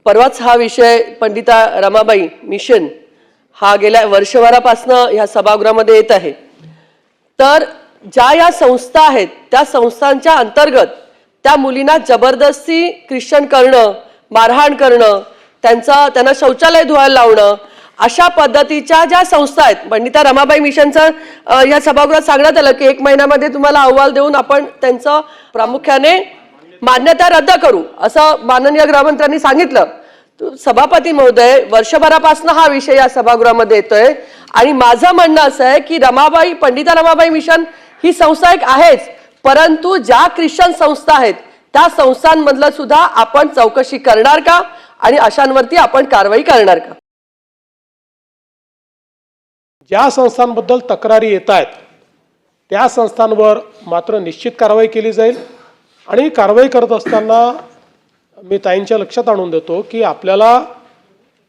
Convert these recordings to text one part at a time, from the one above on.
परवाच हा विषय पंडिता रमाबाई मिशन हा गेल्या वर्षभरापासून ह्या सभागृहामध्ये येत आहे। तर ज्या या संस्था आहेत त्या संस्थांच्या अंतर्गत त्या मुलींना जबरदस्ती ख्रिश्चन करणं, मारहाण करणं, त्यांना शौचालय धुवायला लावणं, अशा पद्धतीच्या ज्या संस्था आहेत, पंडिता रमाबाई मिशनचं या सभागृहात सांगण्यात आलं की 1 महिन्यामध्ये तुम्हाला अहवाल देऊन आपण त्यांचं प्रामुख्याने मान्यता रद्द करू असं माननीय गृहमंत्र्यांनी सांगितलं। सभापती महोदय, वर्षभरापासून हा विषय या सभागृहामध्ये येतोय आणि माझं म्हणणं असं आहे की पंडिता रमाबाई मिशन ही संस्था एक आहेच, परंतु ज्या ख्रिश्चन संस्था आहेत त्या संस्थांमधलं सुद्धा आपण चौकशी करणार का आणि अशांवरती आपण कारवाई करणार का? ज्या संस्थांबद्दल तक्रारी येत आहेत त्या संस्थांवर मात्र निश्चित कारवाई केली जाईल आणि कारवाई करत असताना मी ताईंच्या लक्षात आणून देतो की आपल्याला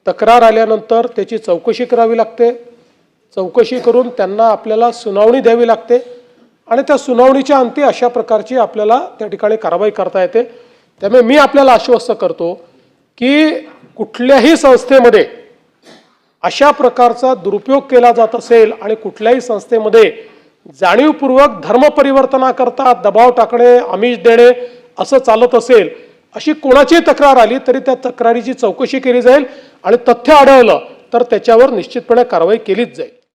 तक्रार आल्यानंतर त्याची चौकशी करावी लागते, चौकशी करून त्यांना आपल्याला सुनावणी द्यावी लागते आणि त्या सुनावणीच्या अंती अशा प्रकारची आपल्याला त्या ठिकाणी कारवाई करता येते। त्यामुळे मी आपल्याला आश्वस्त करतो की कुठल्याही संस्थेमध्ये अशा प्रकारचा दुरुपयोग केला जात असेल आणि कुठल्याही संस्थेमध्ये जाणीवपूर्वक धर्मपरिवर्तनाकरता दबाव टाकणे, आमिष देणे असं चालत असेल, अशी कोणाची तक्रार आली तरी त्या तक्रारीची चौकशी केली जाईल आणि तथ्य आढळलं तर त्याच्यावर निश्चितपणे कारवाई केलीच जाईल।